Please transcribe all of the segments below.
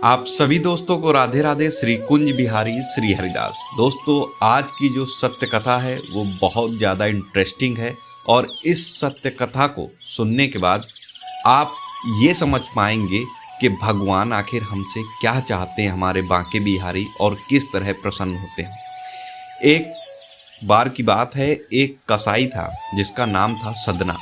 आप सभी दोस्तों को राधे राधे। श्री कुंज बिहारी श्री हरिदास। दोस्तों, आज की जो सत्य कथा है वो बहुत ज़्यादा इंटरेस्टिंग है और इस सत्य कथा को सुनने के बाद आप ये समझ पाएंगे कि भगवान आखिर हमसे क्या चाहते हैं, हमारे बांके बिहारी, और किस तरह प्रसन्न होते हैं। एक बार की बात है, एक कसाई था जिसका नाम था सदना।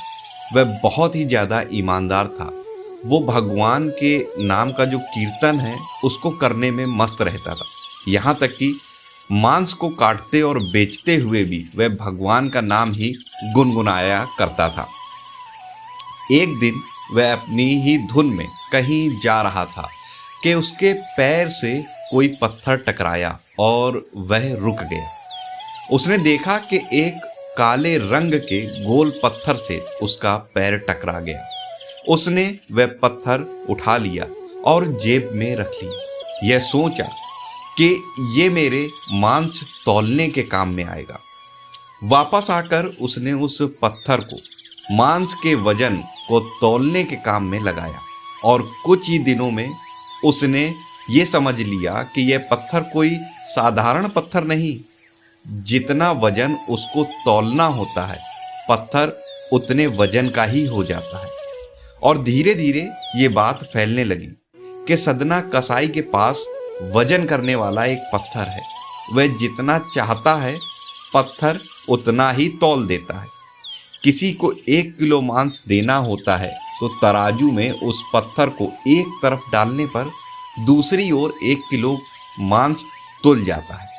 वह बहुत ही ज़्यादा ईमानदार था। वो भगवान के नाम का जो कीर्तन है उसको करने में मस्त रहता था। यहाँ तक कि मांस को काटते और बेचते हुए भी वह भगवान का नाम ही गुनगुनाया करता था। एक दिन वह अपनी ही धुन में कहीं जा रहा था कि उसके पैर से कोई पत्थर टकराया और वह रुक गया। उसने देखा कि एक काले रंग के गोल पत्थर से उसका पैर टकरा गया। उसने वह पत्थर उठा लिया और जेब में रख लिया। यह सोचा कि ये मेरे मांस तौलने के काम में आएगा। वापस आकर उसने उस पत्थर को मांस के वजन को तौलने के काम में लगाया और कुछ ही दिनों में उसने ये समझ लिया कि यह पत्थर कोई साधारण पत्थर नहीं। जितना वजन उसको तौलना होता है, पत्थर उतने वजन का ही हो जाता है। और धीरे धीरे ये बात फैलने लगी कि सदना कसाई के पास वजन करने वाला एक पत्थर है। वह जितना चाहता है पत्थर उतना ही तौल देता है। किसी को 1 किलो मांस देना होता है तो तराजू में उस पत्थर को एक तरफ डालने पर दूसरी ओर 1 किलो मांस तुल जाता है।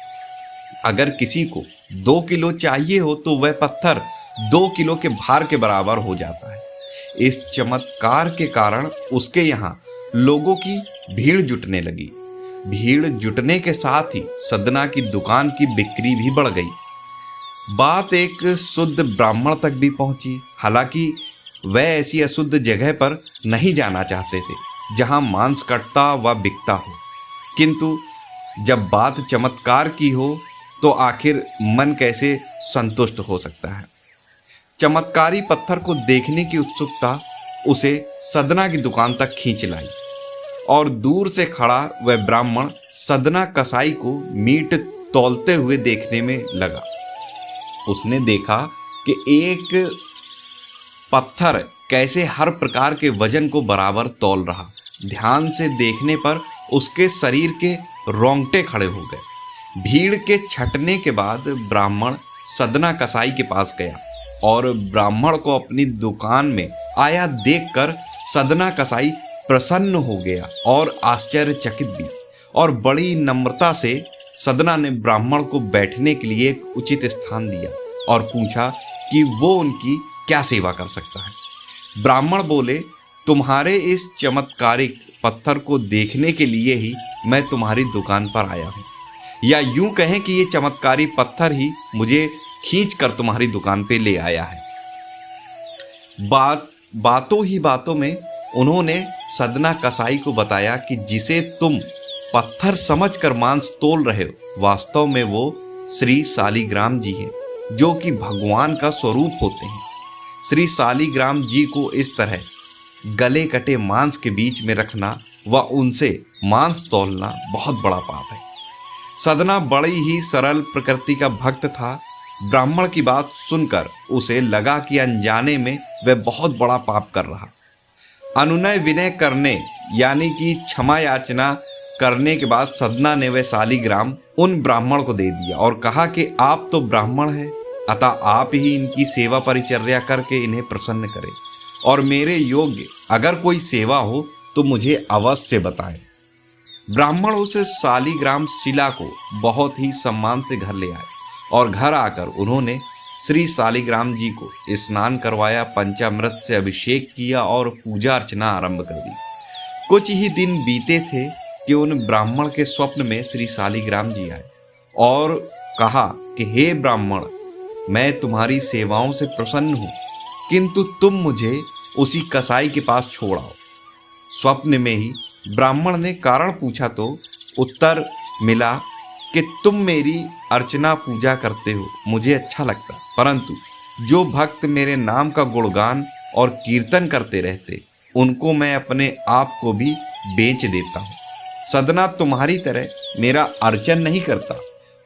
अगर किसी को 2 किलो चाहिए हो तो वह पत्थर 2 किलो के भार के बराबर हो जाता है। इस चमत्कार के कारण उसके यहाँ लोगों की भीड़ जुटने लगी। भीड़ जुटने के साथ ही सदना की दुकान की बिक्री भी बढ़ गई। बात एक शुद्ध ब्राह्मण तक भी पहुंची। हालांकि वह ऐसी अशुद्ध जगह पर नहीं जाना चाहते थे जहां मांस कटता व बिकता हो, किंतु जब बात चमत्कार की हो तो आखिर मन कैसे संतुष्ट हो सकता है। चमत्कारी पत्थर को देखने की उत्सुकता उसे सदना की दुकान तक खींच लाई और दूर से खड़ा वह ब्राह्मण सदना कसाई को मीट तौलते हुए देखने में लगा। उसने देखा कि एक पत्थर कैसे हर प्रकार के वजन को बराबर तौल रहा। ध्यान से देखने पर उसके शरीर के रोंगटे खड़े हो गए। भीड़ के छटने के बाद ब्राह्मण सदना कसाई के पास गया और ब्राह्मण को अपनी दुकान में आया देखकर सदना कसाई प्रसन्न हो गया और आश्चर्यचकित भी। और बड़ी नम्रता से सदना ने ब्राह्मण को बैठने के लिए एक उचित स्थान दिया और पूछा कि वो उनकी क्या सेवा कर सकता है। ब्राह्मण बोले, तुम्हारे इस चमत्कारिक पत्थर को देखने के लिए ही मैं तुम्हारी दुकान पर आया हूँ, या यूं कहें कि ये चमत्कारी पत्थर ही मुझे खींच कर तुम्हारी दुकान पे ले आया है। बातों ही बातों में उन्होंने सदना कसाई को बताया कि जिसे तुम पत्थर समझकर मांस तोल रहे हो, वास्तव में वो श्री शालिग्राम जी हैं, जो कि भगवान का स्वरूप होते हैं। श्री शालिग्राम जी को इस तरह गले कटे मांस के बीच में रखना व उनसे मांस तौलना बहुत बड़ा पाप है। सदना बड़ी ही सरल प्रकृति का भक्त था। ब्राह्मण की बात सुनकर उसे लगा कि अनजाने में वह बहुत बड़ा पाप कर रहा। अनुनय विनय करने यानी कि क्षमा याचना करने के बाद सदना ने वह शालिग्राम उन ब्राह्मण को दे दिया और कहा कि आप तो ब्राह्मण हैं, अतः आप ही इनकी सेवा परिचर्या करके इन्हें प्रसन्न करें, और मेरे योग्य अगर कोई सेवा हो तो मुझे अवश्य बताएं। ब्राह्मण उस शालिग्राम शिला को बहुत ही सम्मान से घर ले आए और घर आकर उन्होंने श्री शालिग्राम जी को स्नान करवाया, पंचामृत से अभिषेक किया और पूजा अर्चना आरंभ कर दी। कुछ ही दिन बीते थे कि उन ब्राह्मण के स्वप्न में श्री शालिग्राम जी आए और कहा कि हे ब्राह्मण, मैं तुम्हारी सेवाओं से प्रसन्न हूँ, किंतु तुम मुझे उसी कसाई के पास छोड़ आओ। स्वप्न में ही ब्राह्मण ने कारण पूछा तो उत्तर मिला कि तुम मेरी अर्चना पूजा करते हो, मुझे अच्छा लगता, परंतु जो भक्त मेरे नाम का गुणगान और कीर्तन करते रहते उनको मैं अपने आप को भी बेच देता हूँ। सदना तुम्हारी तरह मेरा अर्चन नहीं करता,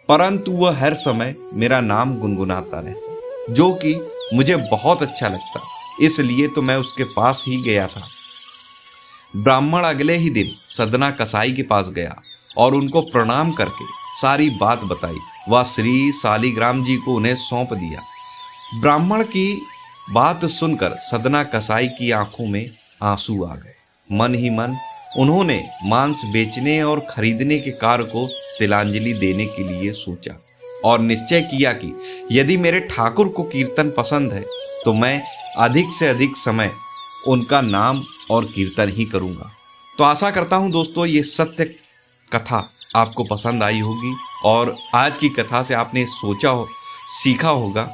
परंतु वह हर समय मेरा नाम गुनगुनाता रहता, जो कि मुझे बहुत अच्छा लगता, इसलिए तो मैं उसके पास ही गया था। ब्राह्मण अगले ही दिन सदना कसाई के पास गया और उनको प्रणाम करके सारी बात बताई। वह श्री शालिग्राम जी को उन्हें सौंप दिया। ब्राह्मण की बात सुनकर सदना कसाई की आंखों में आंसू आ गए। मन ही मन उन्होंने मांस बेचने और खरीदने के कार्य को तिलांजलि देने के लिए सोचा और निश्चय किया कि यदि मेरे ठाकुर को कीर्तन पसंद है तो मैं अधिक से अधिक समय उनका नाम और कीर्तन ही करूंगा। तो आशा करता हूं दोस्तों ये सत्य कथा आपको पसंद आई होगी और आज की कथा से आपने सोचा हो, सीखा होगा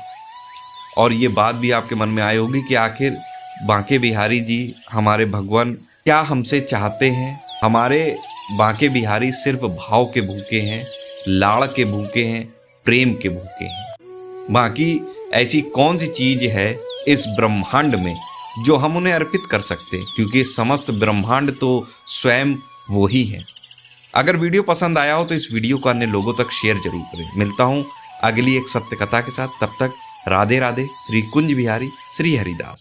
और ये बात भी आपके मन में आई होगी कि आखिर बांके बिहारी जी हमारे भगवान क्या हमसे चाहते हैं। हमारे बांके बिहारी सिर्फ भाव के भूखे हैं, लाड़ के भूखे हैं, प्रेम के भूखे हैं। बाकी ऐसी कौन सी चीज है इस ब्रह्मांड में जो हम उन्हें अर्पित कर सकते हैं, क्योंकि समस्त ब्रह्मांड तो स्वयं वो ही है। अगर वीडियो पसंद आया हो तो इस वीडियो को अन्य लोगों तक शेयर जरूर करें। मिलता हूं अगली एक सत्य कथा के साथ, तब तक राधे राधे। श्री कुंज बिहारी श्री हरिदास।